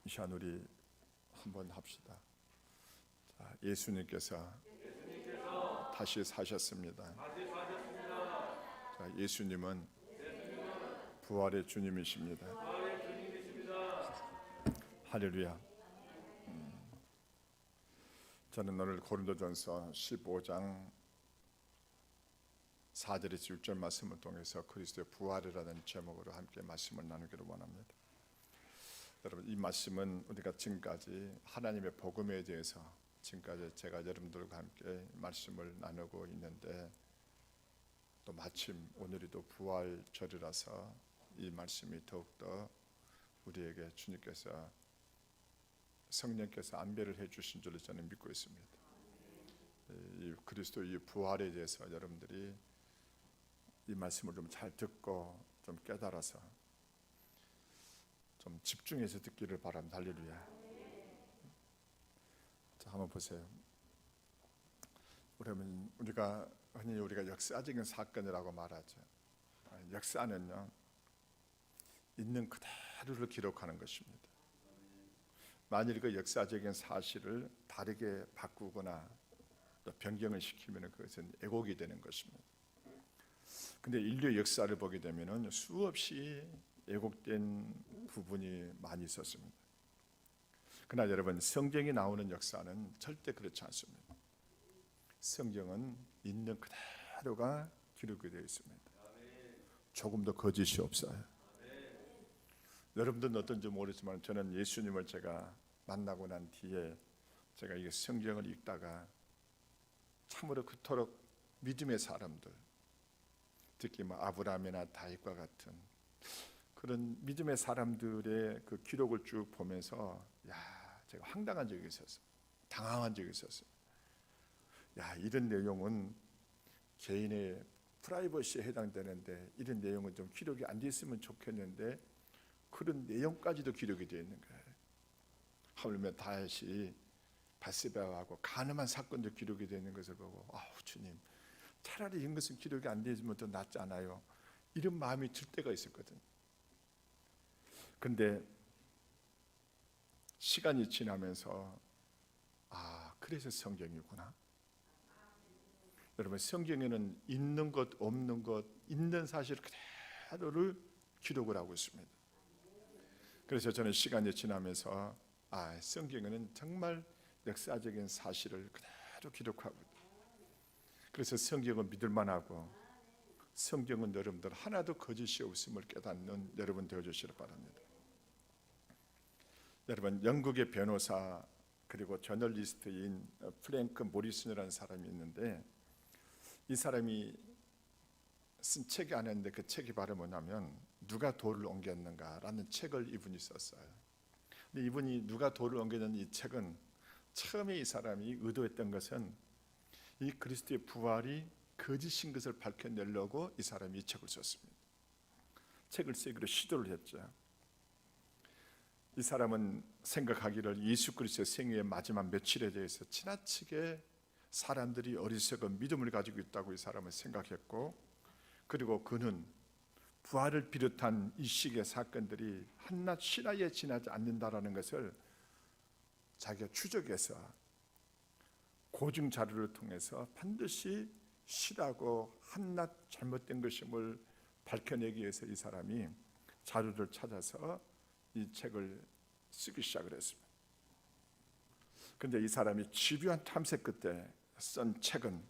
이 시간 우리 한번 합시다. 자, 예수님께서 다시 사셨습니다. 자, 예수님은 부활의 주님이십니다. 할렐루야. 저는 오늘 고린도전서 15장 4절에서 6절 말씀을 통해서 그리스도의 부활이라는 제목으로 함께 말씀을 나누기를 원합니다. 여러분, 이 말씀은 우리가 지금까지 하나님의 복음에 대해서 지금까지 제가 여러분들과 함께 말씀을 나누고 있는데, 또 마침 오늘이 또 부활절이라서 이 말씀이 더욱더 우리에게 주님께서 성령께서 안배를 해주신 줄로 저는 믿고 있습니다. 이 그리스도의 부활에 대해서 여러분들이 이 말씀을 좀 잘 듣고 좀 깨달아서 좀 집중해서 듣기를 바랍니다. 할렐루야. 자, 한번 보세요. 그러면 우리가 흔히 역사적인 사건이라고 말하죠. 역사는요, 있는 그대로를 기록하는 것입니다. 만일 그 역사적인 사실을 다르게 바꾸거나 또 변경을 시키면 그것은 왜곡이 되는 것입니다. 근데 인류의 역사를 보게 되면 수없이 왜곡된 부분이 많이 있었습니다. 그러나 여러분, 성경이 나오는 역사는 절대 그렇지 않습니다. 성경은 있는 그대로가 기록이 되어 있습니다. 조금도 거짓이 없어요. 여러분들은 어떤지 모르지만 저는 예수님을 제가 만나고 난 뒤에 제가 이 성경을 읽다가 참으로 그토록 믿음의 사람들, 특히 아브라함이나 다윗과 같은 그런 믿음의 사람들의 그 기록을 쭉 보면서 제가 황당한 적이 있었어요. 당황한 적이 있었어요. 이런 내용은 개인의 프라이버시에 해당되는데 이런 내용은 좀 기록이 안 돼 있으면 좋겠는데 그런 내용까지도 기록이 되어 있는 거예요. 하물며 다윗이 밧세바하고 간음한 사건도 기록이 되어 있는 것을 보고 주님, 차라리 이런 것은 기록이 안 되어 있으면 더 낫지 않아요? 이런 마음이 들 때가 있었거든요. 근데 시간이 지나면서 그래서 성경이구나. 여러분, 성경에는 있는 것 없는 것, 있는 사실 그대로를 기록을 하고 있습니다. 그래서 저는 시간이 지나면서 성경에는 정말 역사적인 사실을 그대로 기록하고 있다. 그래서 성경은 믿을만하고 성경은 여러분들 하나도 거짓이 없음을 깨닫는 여러분 되어주시길 바랍니다. 여러분, 영국의 변호사 그리고 저널리스트인 프랭크 모리슨이라는 사람이 있는데, 이 사람이 쓴 책이 하나 있는데 그 책이 바로 뭐냐면 누가 돌을 옮겼는가라는 책을 이분이 썼어요. 근데 이분이 누가 돌을 옮겼는 이 책은 처음에 이 사람이 의도했던 것은 이 그리스도의 부활이 거짓인 것을 밝혀내려고 이 사람이 이 책을 썼습니다. 책을 쓰기로 시도를 했죠. 이 사람은 생각하기를 예수 그리스도의 생애의 마지막 며칠에 대해서 지나치게 사람들이 어리석은 믿음을 가지고 있다고 이 사람은 생각했고, 그리고 그는 부활을 비롯한 이 시기의 사건들이 한낱 신화에 지나지 않는다라는 것을 자기가 추적해서 고증 자료를 통해서 반드시 실하고 한낱 잘못된 것임을 밝혀내기 위해서 이 사람이 자료를 찾아서 이 책을 쓰기 시작을 했습니다. 그런데 이 사람이 집요한 탐색 끝에 쓴 책은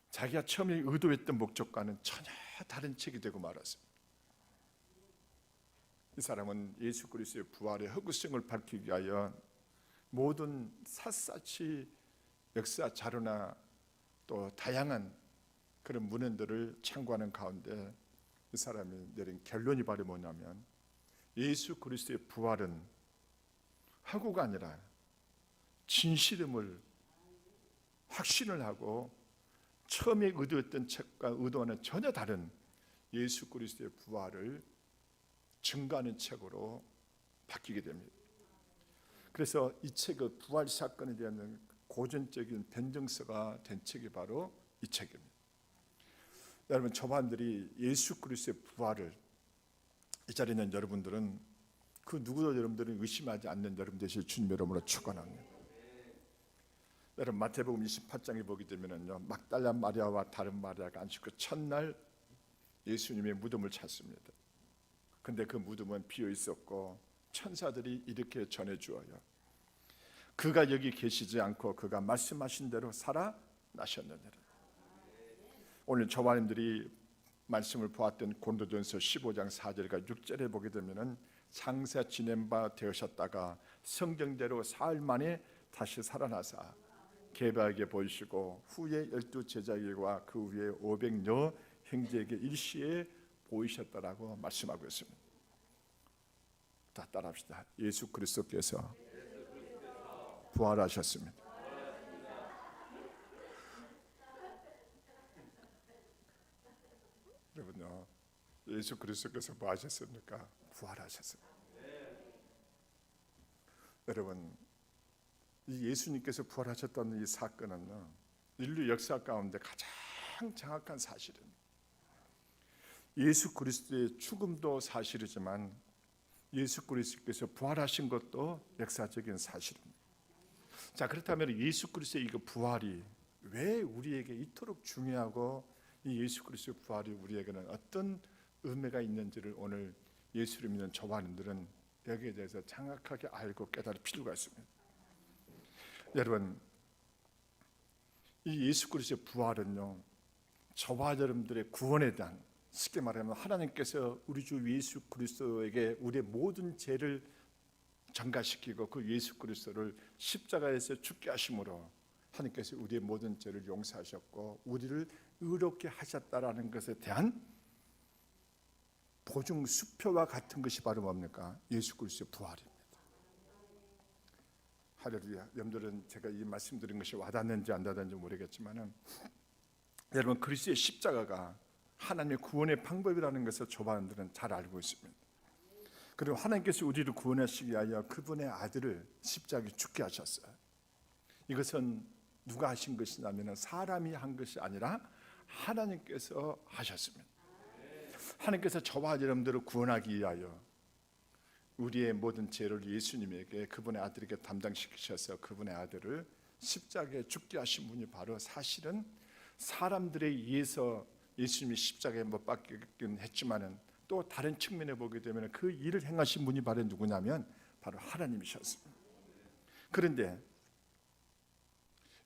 자기가 처음에 의도했던 목적과는 전혀 다른 책이 되고 말았습니다. 이 사람은 예수 그리스도의 부활의 허구성을 밝히기 위하여 모든 샅샅이 역사 자료나 또 다양한 그런 문헌들을 참고하는 가운데 이 사람이 내린 결론이 바로 뭐냐면, 예수 그리스도의 부활은 허구가 아니라 진실임을 확신을 하고 처음에 의도했던 책과 의도와는 전혀 다른 예수 그리스도의 부활을 증거하는 책으로 바뀌게 됩니다. 그래서 이 책의 부활 사건에 대한 고전적인 변증서가 된 책이 바로 이 책입니다. 여러분, 저반들이 예수 그리스도의 부활을, 이 자리에 있는 여러분들은 그 누구도 여러분들은 의심하지 않는 여러분 되실 주님 이름으로 축원합니다. 여러분 마태복음 28장에 보게 되면은요, 막달라 마리아와 다른 마리아가 안식 그 첫날 예수님의 무덤을 찾습니다. 근데 그 무덤은 비어 있었고 천사들이 이렇게 전해 주어요. 그가 여기 계시지 않고 그가 말씀하신 대로 살아나셨느니라. 오늘 저와님들이 말씀을 보았던 고린도전서 15장 4절과 6절에 보게 되면은 장사 지낸 바 되셨다가 성경대로 사흘 만에 다시 살아나사 게바에게 보이시고 후에 12 제자에게와 그 후에 500여 형제에게 일시에 보이셨다라고 말씀하고 있습니다. 다 따라합시다. 예수 그리스도께서 부활하셨습니다. 여러분요, 예수 그리스도께서 뭐 하셨습니까? 부활하셨습니다. 여러분, 이 예수님께서 부활하셨다는 이 사건은 인류 역사 가운데 가장 정확한 사실입니다. 예수 그리스도의 죽음도 사실이지만 예수 그리스도께서 부활하신 것도 역사적인 사실입니다. 자, 그렇다면 예수 그리스도의 이 부활이 왜 우리에게 이토록 중요하고 이 예수 그리스도의 부활이 우리에게는 어떤 의미가 있는지를 오늘 예수를 믿는 저와님들은 여기에 대해서 정확하게 알고 깨달을 필요가 있습니다. 여러분, 이 예수 그리스도의 부활은요, 저와 여러분들의 구원에 대한, 쉽게 말하면 하나님께서 우리 주 예수 그리스도에게 우리의 모든 죄를 전가시키고 그 예수 그리스도를 십자가에서 죽게 하심으로 하나님께서 우리의 모든 죄를 용서하셨고 우리를 의롭게 하셨다라는 것에 대한 보증 수표와 같은 것이 바로 뭡니까? 예수 그리스도의 부활입니다. 할렐루야. 여러분들은 제가 이 말씀드린 것이 와닿는지 안 와닿는지 모르겠지만은 여러분, 그리스도의 십자가가 하나님의 구원의 방법이라는 것을 저반들은 잘 알고 있습니다. 그리고 하나님께서 우리를 구원하시기 위하여 그분의 아들을 십자가에 죽게 하셨어요. 이것은 누가 하신 것이냐면 사람이 한 것이 아니라 하나님께서 하셨습니다. 하나님께서 저와 여러분들을 구원하기 위하여 우리의 모든 죄를 예수님에게 그분의 아들에게 담당시키셔서 그분의 아들을 십자가에 죽게 하신 분이 바로 사실은 사람들에 의해서 예수님이 십자가에 못 박히긴 했지만은 또 다른 측면에 보게 되면 그 일을 행하신 분이 바로 누구냐면 바로 하나님이셨습니다. 그런데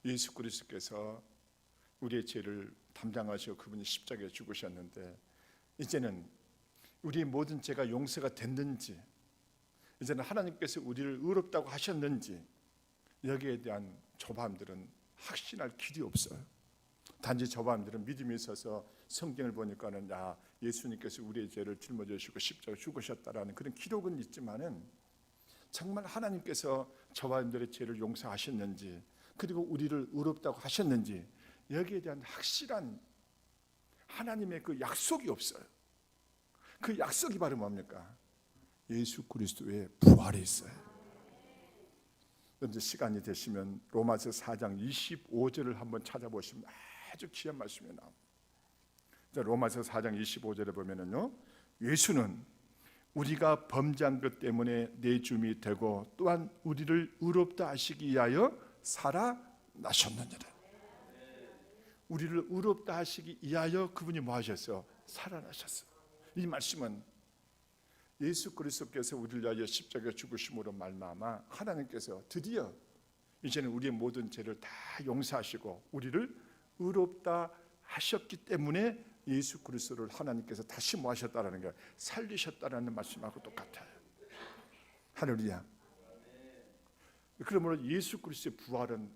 예수 그리스도께서 우리의 죄를 담당하시고 그분이 십자가에 죽으셨는데 이제는 우리의 모든 죄가 용서가 됐는지, 이제는 하나님께서 우리를 의롭다고 하셨는지 여기에 대한 저밤들은 확신할 길이 없어요. 단지 저밤들은 믿음이 있어서 성경을 보니까는 예수님께서 우리의 죄를 짊어지시고 십자가에 죽으셨다라는 그런 기록은 있지만은 정말 하나님께서 저밤들의 죄를 용서하셨는지 그리고 우리를 의롭다고 하셨는지 여기에 대한 확실한 하나님의 그 약속이 없어요. 그 약속이 바로 뭡니까? 예수 그리스도의 부활에 있어요. 이제 시간이 되시면 로마서 4장 25절을 한번 찾아보시면 아주 귀한 말씀이 나옵니다. 로마서 4장 25절에 보면은요, 예수는 우리가 범죄한 것 때문에 내줌이 되고 또한 우리를 의롭다 하시기 위하여 살아나셨느니라. 우리를 의롭다 하시기 위하여 그분이 뭐 하셨어요? 살아나셨어요. 이 말씀은 예수 그리스도께서 우리를 위하여 십자가에 죽으심으로 말미암아 하나님께서 드디어 이제는 우리의 모든 죄를 다 용서하시고 우리를 의롭다 하셨기 때문에 예수 그리스도를 하나님께서 다시 뭐 하셨다라는 게 살리셨다라는 말씀하고 똑같아요. 할렐루야. 그러므로 예수 그리스도의 부활은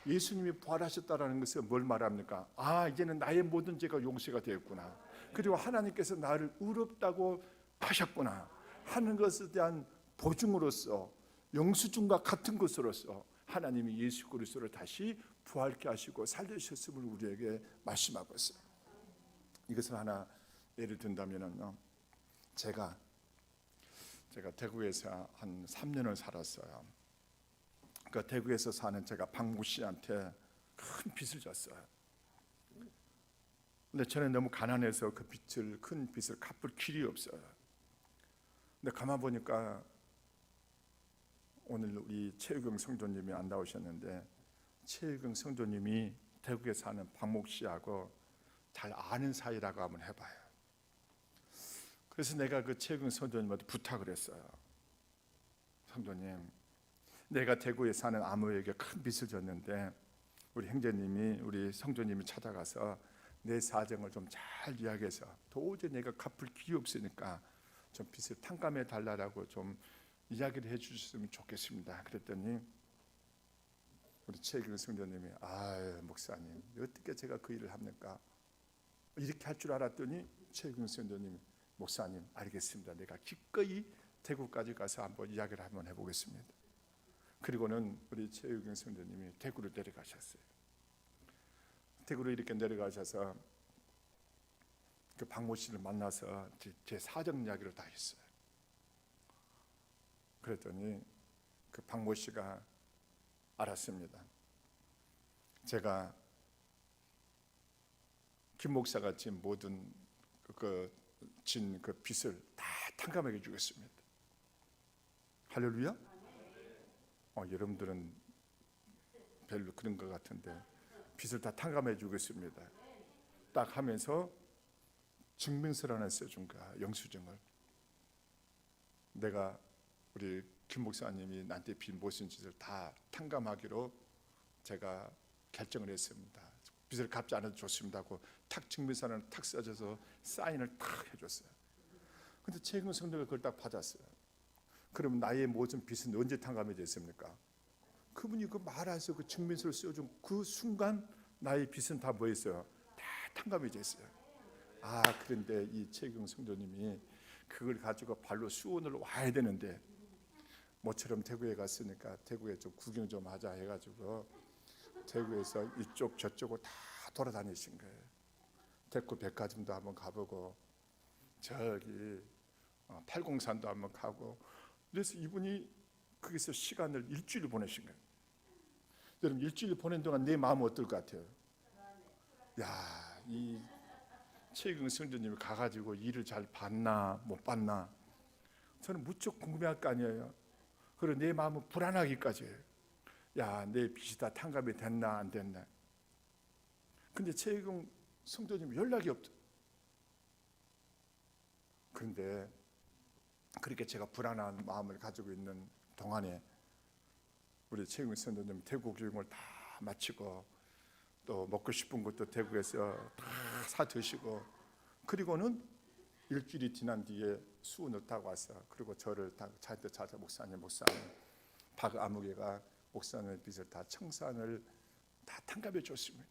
예수님이 부활하셨다라는 것은 뭘 말합니까? 이제는 나의 모든 죄가 용서가 되었구나. 그리고 하나님께서 나를 의롭다고 하셨구나 하는 것에 대한 보증으로서 영수증과 같은 것으로서 하나님이 예수 그리스도를 다시 부활케 하시고 살리셨음을 우리에게 말씀하고 있어요. 이것을 하나 예를 든다면은 제가 대구에서 한 3년을 살았어요. 그 대구에서 사는 제가 박모 씨한테 큰 빚을 졌어요. 근데 저는 너무 가난해서 그 큰 빚을 갚을 길이 없어요. 근데 가만 보니까 오늘 우리 최유경 성도님이 안 나오셨는데, 최유경 성도님이 대구에 사는 박목 씨하고 잘 아는 사이라고 한번 해봐요. 그래서 내가 그 최유경 성도님한테 부탁을 했어요. 성도님, 내가 대구에 사는 아무에게 큰 빚을 졌는데 우리 형제님이, 우리 성도님이 찾아가서 내 사정을 좀 잘 이야기해서 도저히 내가 갚을 기회 없으니까 좀 빚을 탕감해 달라고 좀 이야기를 해주셨으면 좋겠습니다. 그랬더니 우리 최기근 성도님이 아유 목사님 어떻게 제가 그 일을 합니까? 이렇게 할 줄 알았더니 최기근 성도님이 목사님 알겠습니다. 내가 기꺼이 대구까지 가서 한번 이야기를 한번 해보겠습니다. 그리고는 우리 최유경 성도님이 대구로 내려가셨어요. 대구로 이렇게 내려가셔서 그 박모 씨를 만나서 제 사정 이야기를 다 했어요. 그랬더니 그 박모 씨가 알았습니다. 제가 김 목사가 진 모든 진 그 빚을 다 탕감해 주겠습니다. 할렐루야? 여러분들은 별로 그런 것 같은데 빚을 다 탕감해 주겠습니다. 딱 하면서 증명서를 하나 써준 거야. 영수증을. 내가 우리 김 목사님이 나한테 빚 모신 짓을 다 탕감하기로 제가 결정을 했습니다. 빚을 갚지 않아도 좋습니다고 탁 증명서를 탁 써줘서 사인을 탁 해줬어요. 근데 최근 성도가 그걸 딱 받았어요. 그럼 나의 모든 빚은 언제 탕감이 됐습니까? 그분이 그 말해서 그 증명서를 써준 그 순간 나의 빚은 다 뭐였어요? 다 탕감이 됐어요. 그런데 이 최경 성도님이 그걸 가지고 발로 수원을 와야 되는데 모처럼 대구에 갔으니까 대구에 좀 구경 좀 하자 해가지고 대구에서 이쪽 저쪽을 다 돌아다니신 거예요. 대구 백화점도 한번 가보고 저기 팔공산도 한번 가고, 그래서 이분이 거기서 시간을 일주일 보내신 거예요. 여러분 일주일 보낸 동안 내 마음은 어떨 것 같아요? 이 최경 성도님이 가가지고 일을 잘 봤나 못 봤나 저는 무척 궁금해할 거 아니에요. 그리고 내 마음은 불안하기까지 해요. 내 빚이 다 탕감이 됐나 안 됐나. 근데 최경 성도님 연락이 없죠. 그런데 그렇게 제가 불안한 마음을 가지고 있는 동안에 우리 최경 성도님 대구 교육을 다 마치고 또 먹고 싶은 것도 대구에서 다 사 드시고, 그리고는 일주일이 지난 뒤에 수원을 타고 와서 그리고 저를 저한테 찾아 목사님 박아무개가 목사님의 빚을 다 청산을 다 탕감해 줬습니다.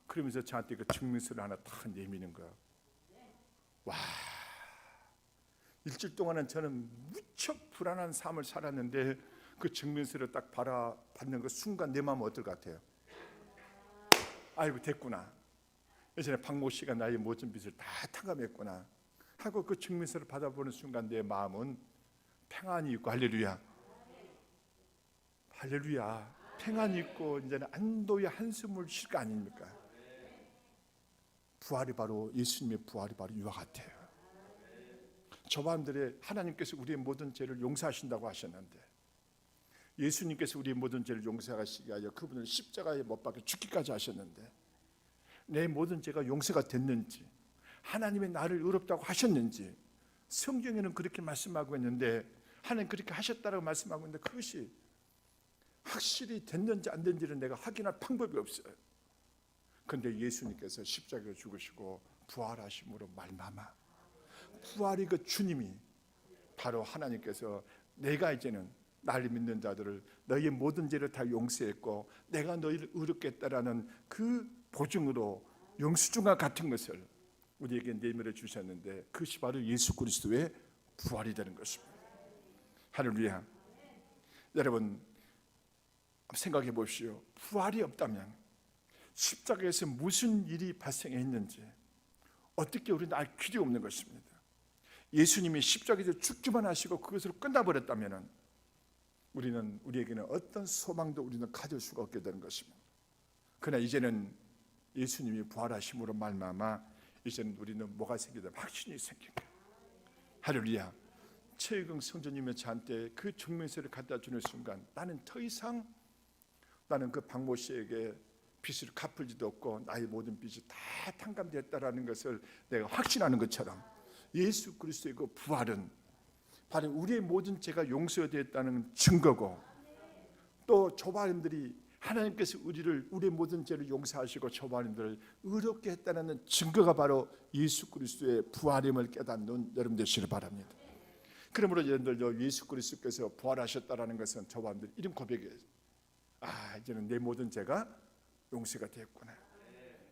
그러면서 저한테 그 증명서를 하나 딱 내미는 거야. 일주일 동안은 저는 무척 불안한 삶을 살았는데 그 증명서를 딱 받는 그 순간 내 마음은 어떨 것 같아요? 아이고 됐구나. 예전에 박모 씨가 나의 모든 빚을 다 탕감했구나 하고 그 증명서를 받아보는 순간 내 마음은 평안이 있고 할렐루야. 평안이 있고 이제는 안도의 한숨을 쉴 거 아닙니까? 부활이 바로 예수님의 부활이 바로 이와 같아요. 저반들의 하나님께서 우리의 모든 죄를 용서하신다고 하셨는데 예수님께서 우리의 모든 죄를 용서하시기 위하여 그분을 십자가에 못 박혀 죽기까지 하셨는데 내 모든 죄가 용서가 됐는지, 하나님의 나를 의롭다고 하셨는지 성경에는 그렇게 말씀하고 있는데, 하나님 그렇게 하셨다라고 말씀하고 있는데 그것이 확실히 됐는지 안 됐는지를 내가 확인할 방법이 없어요. 그런데 예수님께서 십자가에 죽으시고 부활하심으로 말미암아 부활의 그 주님이 바로 하나님께서 내가 이제는 나를 믿는 자들을 너희의 모든 죄를 다 용서했고 내가 너희를 의롭게 했다라는 그 보증으로 영수증과 같은 것을 우리에게 내밀어 주셨는데 그것이 바로 예수 그리스도의 부활이 되는 것입니다. 할렐루야. 여러분 생각해 보십시오. 부활이 없다면 십자가에서 무슨 일이 발생했는지 어떻게 우리는 알 길이 없는 것입니다. 예수님이 십자가에서 죽기만 하시고 그것으로 끝나버렸다면 우리에게는 어떤 소망도 우리는 가질 수가 없게 되는 것입니다. 그러나 이제는 예수님이 부활하심으로 말미암아 이제는 우리는 뭐가 생기든 확신이 생긴 거예요. 할렐루야. 최의경 성전님의 저한테 그 증명서를 갖다 주는 순간 나는 더 이상 나는 그 박모 씨에게 빚을 갚을지도 없고 나의 모든 빚이 다 탕감됐다라는 것을 내가 확신하는 것처럼 예수 그리스도의 그 부활은 바로 우리의 모든 죄가 용서되었다는 증거고, 또 조바님들이 하나님께서 우리의 모든 죄를 용서하시고 조바님들을 의롭게 했다는 증거가 바로 예수 그리스도의 부활임을 깨닫는 여러분 되시길 바랍니다. 그러므로 여러분들 예수 그리스도께서 부활하셨다라는 것은 조바님들 이런 고백이에요. 이제는 내 모든 죄가 용서가 되었구나.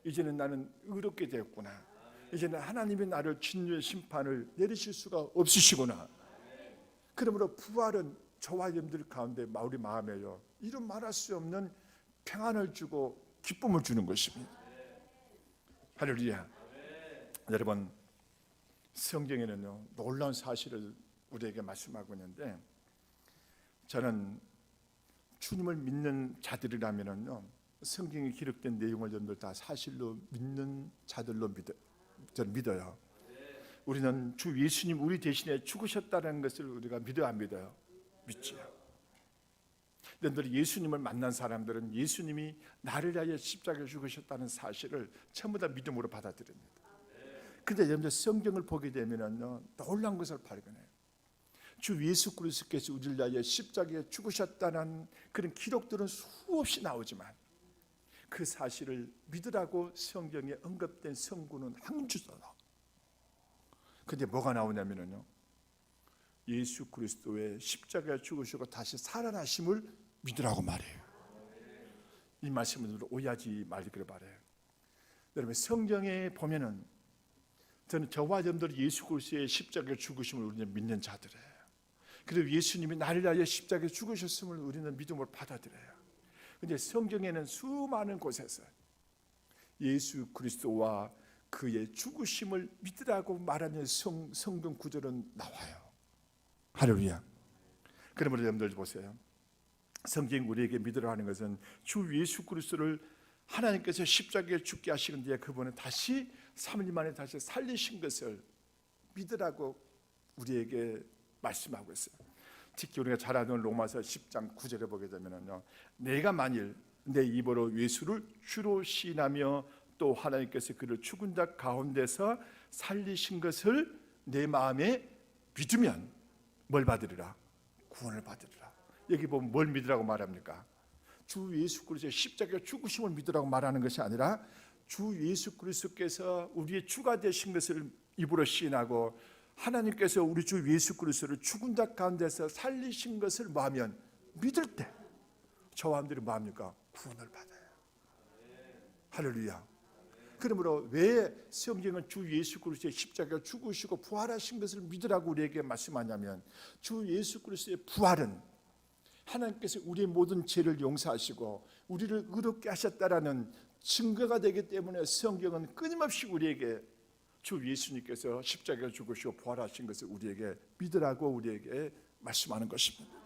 이제는 나는 의롭게 되었구나. 이제는 하나님이 나를 진노의 심판을 내리실 수가 없으시구나. 그러므로 부활은 저와 여러분들 가운데 우리 마음에요 이루 말할 수 없는 평안을 주고 기쁨을 주는 것입니다. 할렐루야. 여러분, 성경에는요 놀라운 사실을 우리에게 말씀하고 있는데, 저는 주님을 믿는 자들이라면요 성경에 기록된 내용을 여러분들 다 사실로 믿는 자들로 저는 믿어요. 우리는 주 예수님 우리 대신에 죽으셨다는 것을 우리가 믿어야 안 믿어요? 믿지요. 여러분들 예수님을 만난 사람들은 예수님이 나를 위하여 십자가에 죽으셨다는 사실을 전부 다 믿음으로 받아들입니다. 근데 여러분들 성경을 보게 되면은요 놀라운 것을 발견해요. 주 예수 그리스도께서 우리를 위하여 십자가에 죽으셨다는 그런 기록들은 수없이 나오지만 그 사실을 믿으라고 성경에 언급된 성구는 한 줄도 없어요. 근데 뭐가 나오냐면요 예수 그리스도의 십자가에 죽으시고 다시 살아나심을 믿으라고 말해요. 이 말씀을 오해하지 말기를 바라요. 여러분, 성경에 보면은 저는 저와 여러분들 예수 그리스도의 십자가에 죽으심을 우리는 믿는 자들이에요. 그리고 예수님이 나를 위하여 십자가에 죽으셨음을 우리는 믿음으로 받아들여요. 그런데 성경에는 수많은 곳에서 예수 그리스도와 그의 죽으심을 믿으라고 말하는 성경 구절은 나와요. 할렐루야. 그러므로 여러분들 보세요. 성경 우리에게 믿으라 하는 것은 주 예수 그리스도를 하나님께서 십자가에 죽게 하시는 뒤에 그분은 다시 3일 만에 다시 살리신 것을 믿으라고 우리에게 말씀하고 있어요. 특히 우리가 잘 아는 로마서 10장 9절에 보게 되면요 내가 만일 내 입으로 예수를 주로 시인하며 또 하나님께서 그를 죽은 자 가운데서 살리신 것을 내 마음에 믿으면 뭘 받으리라? 구원을 받으리라. 여기 보면 뭘 믿으라고 말합니까? 주 예수 그리스도의 십자가 죽으심을 믿으라고 말하는 것이 아니라 주 예수 그리스도께서 우리의 주가 되신 것을 입으로 시인하고 하나님께서 우리 주 예수 그리스도를 죽은 자 가운데서 살리신 것을 뭐하면 믿을 때 저와 여러분들이 뭐합니까? 구원을 받아요. 할렐루야. 그러므로 왜 성경은 주 예수 그리스도의 십자가가 죽으시고 부활하신 것을 믿으라고 우리에게 말씀하냐면 주 예수 그리스도의 부활은 하나님께서 우리의 모든 죄를 용서하시고 우리를 의롭게 하셨다라는 증거가 되기 때문에 성경은 끊임없이 우리에게 주 예수님께서 십자가에 죽으시고 부활하신 것을 우리에게 믿으라고 우리에게 말씀하는 것입니다.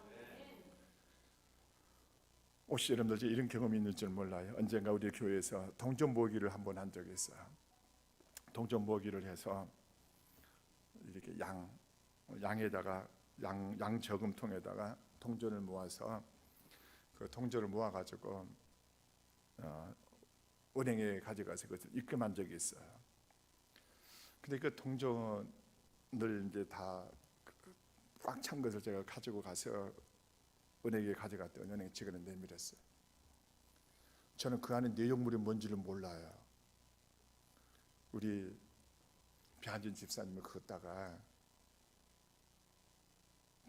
혹시 여러분들 이런 경험이 있는 줄 몰라요. 언젠가 우리 교회에서 동전 모으기를 한번 한 적이 있어요. 동전 모으기를 해서 이렇게 양에다가 양 저금통에다가 동전을 모아서 그 동전을 모아가지고 은행에 가져가서 그것을 입금한 적이 있어요. 근데 그 동전을 이제 다 꽉 찬 것을 제가 가지고 가서 은행에 가져갔더니 은행 직원에 내밀었어요. 저는 그 안에 내용물이 뭔지를 몰라요. 우리 배한진 집사님은 그것다가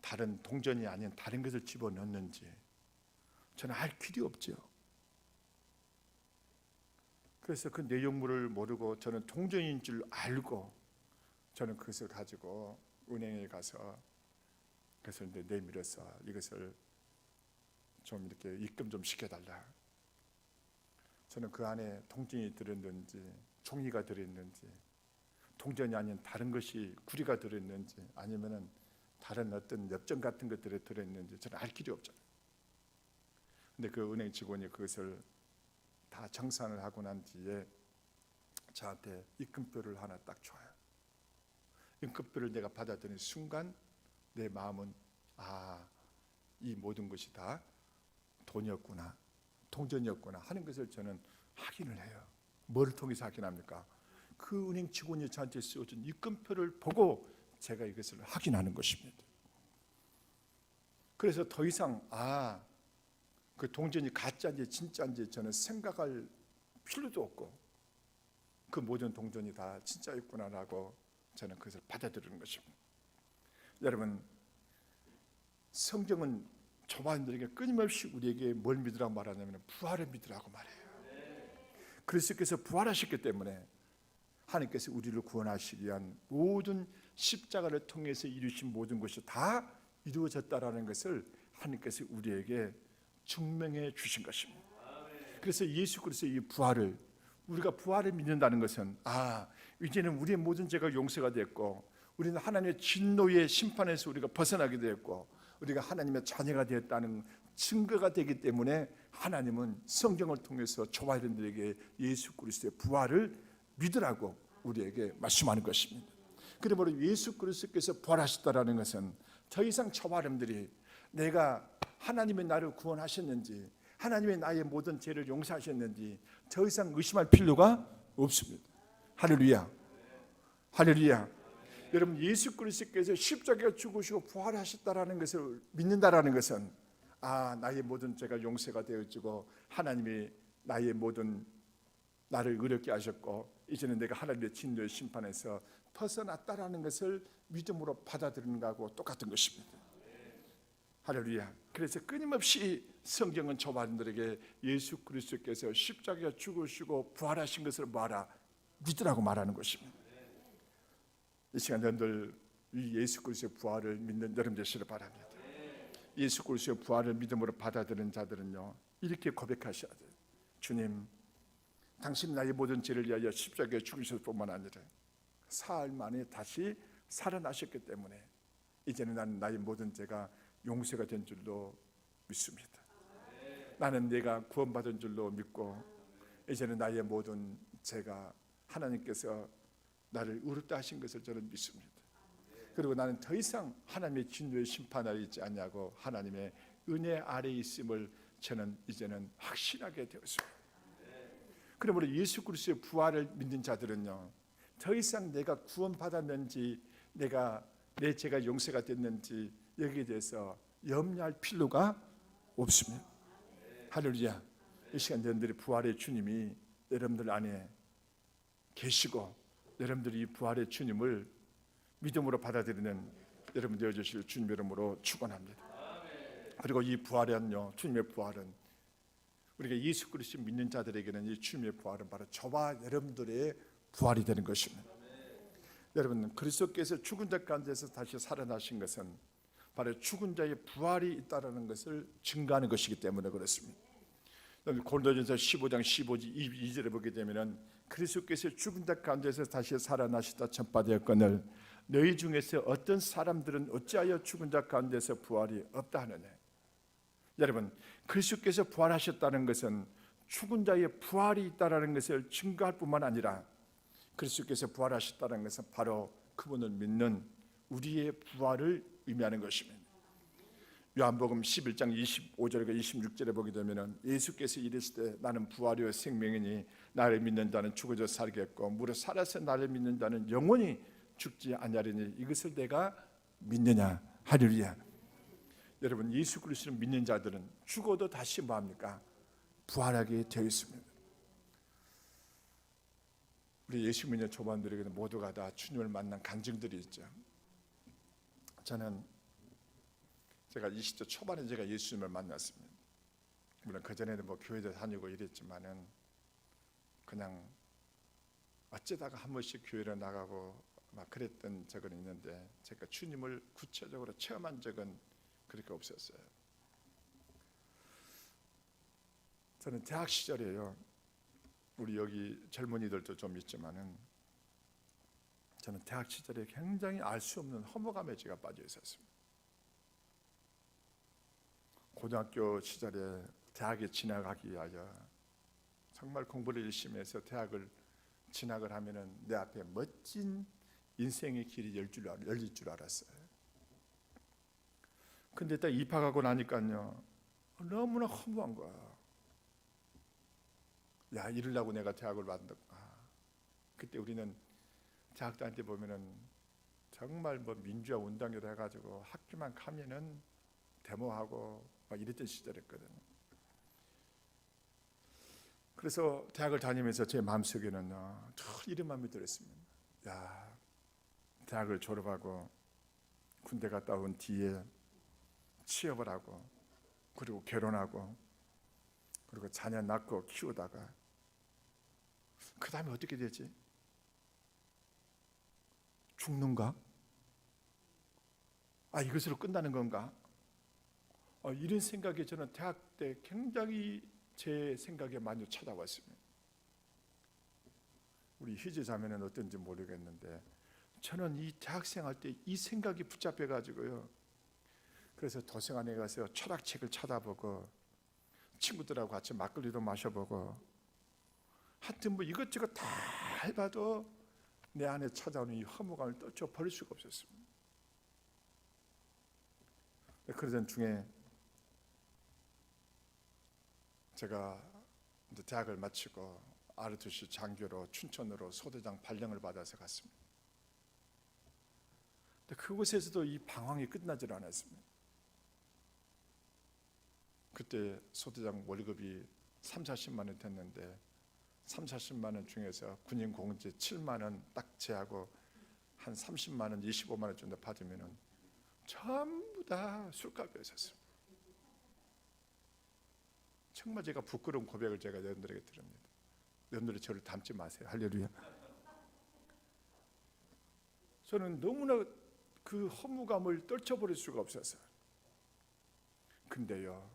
다른 동전이 아닌 다른 것을 집어넣었는지 저는 알 길이 없죠. 그래서 그 내용물을 모르고 저는 동전인 줄 알고 저는 그것을 가지고 은행에 가서 그것을 내밀어서 이것을 좀 이렇게 입금 좀 시켜달라. 저는 그 안에 동전이 들었는지 종이가 들었는지 동전이 아닌 다른 것이 구리가 들었는지 아니면은 다른 어떤 엽전 같은 것들이 들었는지 저는 알 길이 없잖아요. 근데 그 은행 직원이 그것을 다 정산을 하고 난 뒤에 저한테 입금표를 하나 딱 줘요. 입금표를 내가 받아들인 순간 내 마음은 이 모든 것이 다 돈이었구나, 동전이었구나 하는 것을 저는 확인을 해요. 뭐를 통해서 확인합니까? 그 은행 직원이 저한테 쓰여준 입금표를 보고 제가 이것을 확인하는 것입니다. 그래서 더 이상 그 동전이 가짜인지 진짜인지 저는 생각할 필요도 없고 그 모든 동전이 다 진짜였구나라고 저는 그것을 받아들이는 것입니다. 여러분, 성경은 저만들에게 끊임없이 우리에게 뭘 믿으라고 말하냐면 부활을 믿으라고 말해요. 그리스도께서 부활하셨기 때문에 하나님께서 우리를 구원하시기 위한 모든 십자가를 통해서 이루신 모든 것이 다 이루어졌다라는 것을 하나님께서 우리에게 증명해 주신 것입니다. 그래서 예수 그리스도의 이 부활을, 우리가 부활을 믿는다는 것은 이제는 우리의 모든 죄가 용서가 됐고 우리는 하나님의 진노의 심판에서 우리가 벗어나게 되었고 우리가 하나님의 자녀가 되었다는 증거가 되기 때문에 하나님은 성경을 통해서 저와 여러분들에게 예수 그리스도의 부활을 믿으라고 우리에게 말씀하는 것입니다. 그러므로 예수 그리스도께서 부활하셨다라는 것은 더 이상 저와 여러분들이 내가 하나님의 나를 구원하셨는지, 하나님의 나의 모든 죄를 용서하셨는지 더 이상 의심할 필요가 없습니다. 할렐루야, 할렐루야. 여러분, 예수 그리스도께서 십자가에 죽으시고 부활하셨다라는 것을 믿는다라는 것은 나의 모든 죄가 용서가 되어지고 하나님이 나의 모든 나를 의롭게 하셨고 이제는 내가 하나님의 진노의 심판에서 벗어났다라는 것을 믿음으로 받아들이는 것하고 똑같은 것입니다. 할렐루야. 그래서 끊임없이 성경은 저와 여러분들에게 예수 그리스도께서 십자가에 죽으시고 부활하신 것을 뭐하라? 믿으라고 말하는 것입니다. 이 시간 여러분들 이 예수 그리스도의 부활을 믿는 여러분 되시길 바랍니다. 예수 그리스도의 부활을 믿음으로 받아들이는 자들은요 이렇게 고백하셔야 돼요. 주님, 당신 나의 모든 죄를 위하여 십자가에 죽으셨을 뿐만 아니라 사흘 만에 다시 살아나셨기 때문에 이제는 나는 나의 모든 죄가 용서가 된 줄로 믿습니다. 나는 내가 구원받은 줄로 믿고 이제는 나의 모든 죄가 하나님께서 나를 의롭다 하신 것을 저는 믿습니다. 그리고 나는 더 이상 하나님의 진노의 심판 아래 있지 않냐고 하나님의 은혜 아래 있음을 저는 이제는 확신하게 되었습니다. 그러므로 예수 그리스도의 부활을 믿는 자들은요 더 이상 내가 구원받았는지 내가 내 죄가 용서가 됐는지 여기에 대해서 염려할 필요가 없습니다. 할렐루야. 이 시간 여러분들이 부활의 주님이 여러분들 안에 계시고 여러분들이 이 부활의 주님을 믿음으로 받아들이는 여러분 되어주실 주님 이름으로 축원합니다. 그리고 이 부활은요, 주님의 부활은 우리가 예수 그리스도 믿는 자들에게는 이 주님의 부활은 바로 저와 여러분들의 부활이 되는 것입니다. 여러분, 그리스도께서 죽은 자 가운데서 다시 살아나신 것은 바로 죽은 자의 부활이 있다는 것을 증거하는 것이기 때문에 그렇습니다. 고린도전서 15장 22절에 보게 되면 그리스도께서 죽은 자 가운데서 다시 살아나시다 전파되었거늘 너희 중에서 어떤 사람들은 어찌하여 죽은 자 가운데서 부활이 없다 하느냐. 여러분, 그리스도께서 부활하셨다는 것은 죽은 자의 부활이 있다는 것을 증거할 뿐만 아니라 그리스도께서 부활하셨다는 것은 바로 그분을 믿는 우리의 부활을 의미하는 것입니다. 요한복음 11장 25절과 26절에 보게 되면 예수께서 이르시되 나는 부활이요 생명이니 나를 믿는 자는 죽어도 살겠고 무릇 살아서 나를 믿는 자는 영원히 죽지 아니하리니 이것을 내가 믿느냐. 할렐루야. 여러분, 예수 그리스도를 믿는 자들은 죽어도 다시 뭐합니까? 부활하게 되어 있습니다. 우리 예수 믿는 조반들에게는 모두가 다 주님을 만난 간증들이 있죠. 제가 20대 초반에 제가 예수님을 만났습니다. 물론 그 전에는 뭐 교회도 다니고 이랬지만은 그냥 어쩌다가 한 번씩 교회를 나가고 막 그랬던 적은 있는데 제가 주님을 구체적으로 체험한 적은 그렇게 없었어요. 저는 대학 시절에요. 우리 여기 젊은이들도 좀 있지만은 저는 대학 시절에 굉장히 알 수 없는 허무감에 제가 빠져 있었습니다. 고등학교 시절에 대학에 진학하기 위하여 정말 공부를 열심히 해서 대학을 진학을 하면은 내 앞에 멋진 인생의 길이 열릴 줄 알았어요. 근데 딱 입학하고 나니까요, 너무나 허무한 거야. 야, 이러려고 내가 대학을 왔는가. 그때 우리는 대학 다닐 때 보면은 정말 뭐 민주화 운동회도 해가지고 학교만 가면은 데모하고 막 이랬던 시절이었거든. 그래서 대학을 다니면서 제 마음속에는 이런 마음이 들었습니다. 야, 대학을 졸업하고 군대 갔다 온 뒤에 취업을 하고 그리고 결혼하고 그리고 자녀 낳고 키우다가 그 다음에 어떻게 되지? 죽는가? 이것으로 끝나는 건가? 이런 생각이 저는 대학 때 굉장히 제 생각에 많이 찾아왔습니다. 우리 희재 자매는 어떤지 모르겠는데 저는 이 대학생 할 때 이 생각이 붙잡혀 가지고요. 그래서 도서관에 가서 철학책을 찾아보고 친구들하고 같이 막걸리도 마셔보고 하여튼 뭐 이것저것 다 해봐도 내 안에 찾아오는 이 허무감을 떨쳐 버릴 수가 없었습니다. 그러던 중에 제가 이제 대학을 마치고 ROTC 장교로 춘천으로 소대장 발령을 받아서 갔습니다. 근데 그곳에서도 이 방황이 끝나질 않았습니다. 그때 소대장 월급이 30-40만 원 됐는데 30-40만 원 중에서 군인 공제 7만 원 딱 제하고 한 30만 원, 25만 원 정도 받으면은 전부 다 술값이었습니다. 정말 제가 부끄러운 고백을 제가 여러분들에게 드립니다. 여러분들이 저를 닮지 마세요. 할렐루야. 저는 너무나 그 허무감을 떨쳐버릴 수가 없었어요. 근데요,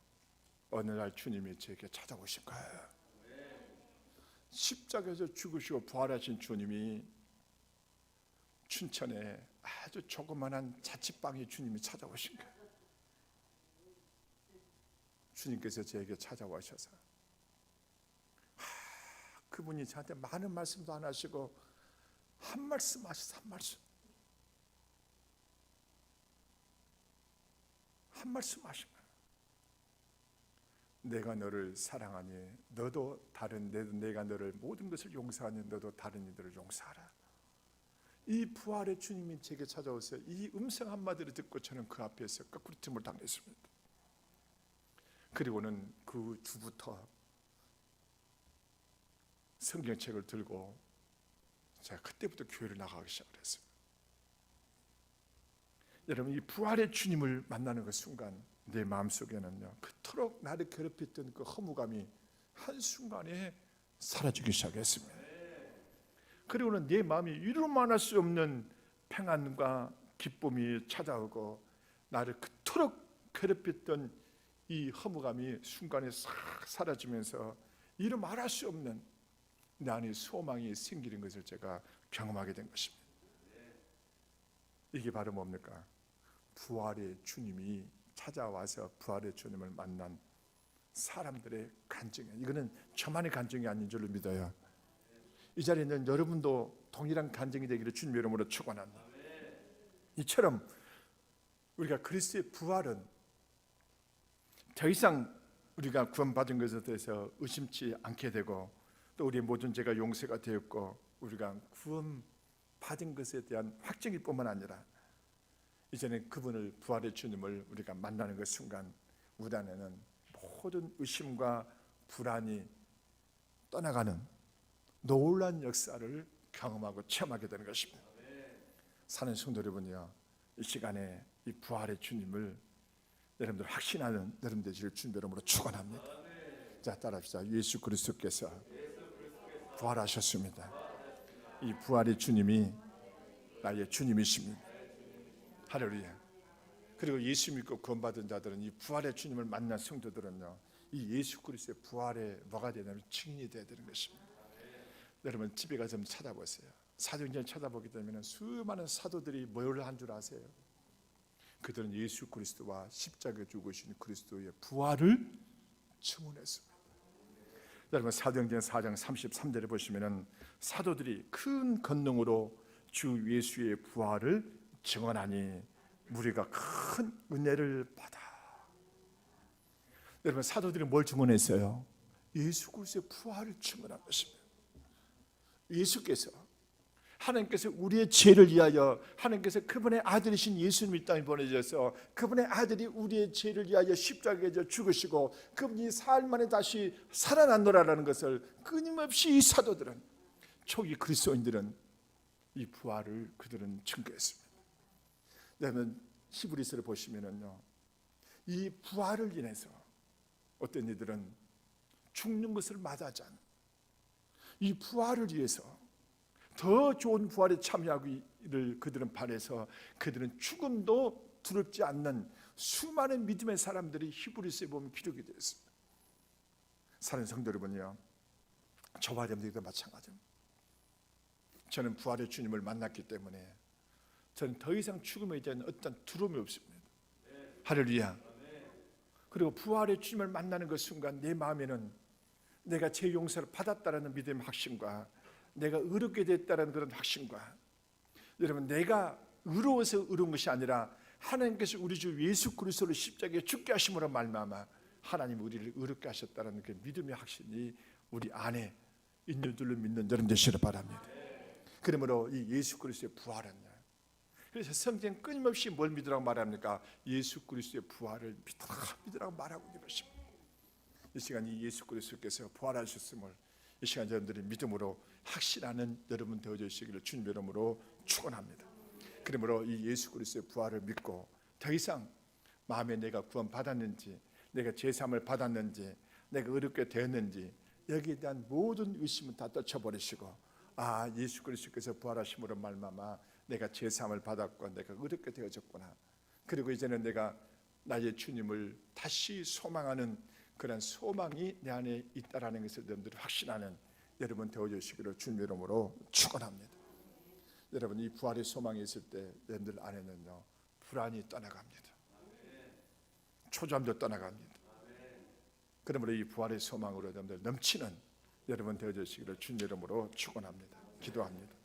어느 날 주님이 제게 찾아오신 거예요. 십자가에서 죽으시고 부활하신 주님이 춘천에 아주 조그만한 자취방에 주님이 찾아오신 거예요. 주님께서 저에게 찾아오셔서 그분이 저한테 많은 말씀도 안 하시고 한 말씀 하셔서 한 말씀 하신 거예요. 내가 너를 사랑하니 너도 내가 너를 모든 것을 용서하니 너도 다른 이들을 용서하라. 이 부활의 주님이 제게 찾아오세요. 이 음성 한마디를 듣고 저는 그 앞에서 거꾸로 틈을 당했습니다. 그리고는 그 주부터 성경책을 들고 제가 그때부터 교회를 나가기 시작을 했습니다. 여러분, 이 부활의 주님을 만나는 그 순간 내 마음속에는요, 그토록 나를 괴롭혔던 그 허무감이 한순간에 사라지기 시작했습니다. 그리고는 내 마음이 이루 말할 수 없는 평안과 기쁨이 찾아오고 나를 그토록 괴롭혔던 이 허무감이 순간에 싹 사라지면서 이루 말할 수 없는 내 안에 소망이 생기는 것을 제가 경험하게 된 것입니다. 이게 바로 뭡니까? 부활의 주님이 찾아와서 부활의 주님을 만난 사람들의 간증이에요. 이거는 저만의 간증이 아닌 줄로 믿어요. 이 자리에 있는 여러분도 동일한 간증이 되기를 주님의 이름으로 축원합니다. 이처럼 우리가 그리스도의 부활은 더 이상 우리가 구원받은 것에 대해서 의심치 않게 되고 또 우리의 모든 죄가 용서가 되었고 우리가 구원받은 것에 대한 확증일 뿐만 아니라 이제는 그분을 부활의 주님을 우리가 만나는 그 순간 우리 안에는 모든 의심과 불안이 떠나가는 놀라운 역사를 경험하고 체험하게 되는 것입니다. 사는 성도 여러분이요, 이 시간에 이 부활의 주님을 여러분들 확신하는 여러분 되시길 주님의 이름으로 축원합니다. 자, 따라합시다. 예수 그리스도께서 부활하셨습니다. 이 부활의 주님이 나의 주님이십니다. 할렐루야. 그리고 예수 믿고 구원받은 자들은 이 부활의 주님을 만난 성도들은요, 이 예수 그리스도의 부활에 뭐가 되냐면 증인이 되어야 되는 것입니다. 여러분 집에 가서 좀 찾아보세요. 사도행전을 찾아보게 되면 수많은 사도들이 뭘 한 줄 아세요? 그들은 예수 그리스도와 십자가에 죽으신 그리스도의 부활을 증언했습니다. 여러분 사도행전 4장 33절에 보시면은 사도들이 큰 권능으로 주 예수의 부활을 증언하니 우리가 큰 은혜를 받아. 여러분, 사도들이 뭘 증언했어요? 예수 그리스도의 부활을 증언한 것입니다. 예수께서, 하나님께서 우리의 죄를 위하여, 하나님께서 그분의 아들이신 예수님을 이 땅에 보내주셔서 그분의 아들이 우리의 죄를 위하여 십자가에 죽으시고 그분이 사흘 만에 다시 살아났노라라는 것을 끊임없이 이 사도들은, 초기 그리스도인들은 이 부활을 그들은 증거했습니다. 여러분, 히브리서를 보시면은요, 이 부활을 인해서 어떤 이들은 죽는 것을 마다하지 않는, 이 부활을 위해서 더 좋은 부활에 참여하기를 그들은 바라서 그들은 죽음도 두렵지 않는 수많은 믿음의 사람들이 히브리서에 보면 기록이 되어 있습니다. 사랑하는 성도 여러분요, 저와 여러분들도 마찬가지입니다. 저는 부활의 주님을 만났기 때문에 저는 더 이상 죽음에 대한 어떤 두려움이 없습니다. 할렐루야. 그리고 부활의 주님을 만나는 그 순간 내 마음에는 내가 죄 용서를 받았다라는 믿음의 확신과 내가 의롭게 됐다는 그런 확신과, 여러분, 내가 의로워서 의로운 것이 아니라 하나님께서 우리 주 예수 그리스도를 십자가에 죽게 하심으로 말미암아 하나님 우리를 의롭게 하셨다는 그 믿음의 확신이 우리 안에 있는 줄로 믿는 여러분 되시길 바랍니다. 그러므로 이 예수 그리스도의 부활은, 그래서 성경은 끊임없이 뭘 믿으라고 말합니까? 예수 그리스도의 부활을 믿으라고 말하고 있는 것입니다. 이 시간 이 예수 그리스도께서 부활하셨음을 이 시간 여러분들이 믿음으로 확신하는 여러분 되어주시기를 주님의 이름으로 축원합니다. 그러므로 이 예수 그리스도의 부활을 믿고 더 이상 마음에 내가 구원 받았는지, 내가 제사함을 받았는지, 내가 의롭게 되었는지 여기에 대한 모든 의심은 다 떨쳐버리시고, 아, 예수 그리스도께서 부활하심으로 말미암아 내가 제사함을 받았고 내가 의롭게 되어졌구나. 그리고 이제는 내가 나의 주님을 다시 소망하는 그런 소망이 내 안에 있다라는 것을 여러분들이 확신하는 여러분 되어주시기를 주님의 이름으로 축원합니다. 여러분, 이 부활의 소망이 있을 때 여러분들 안에는요, 불안이 떠나갑니다. 초조함도 떠나갑니다. 그러므로 이 부활의 소망으로 여러분들 넘치는 여러분 되어주시기를 주님의 이름으로 축원합니다. 기도합니다.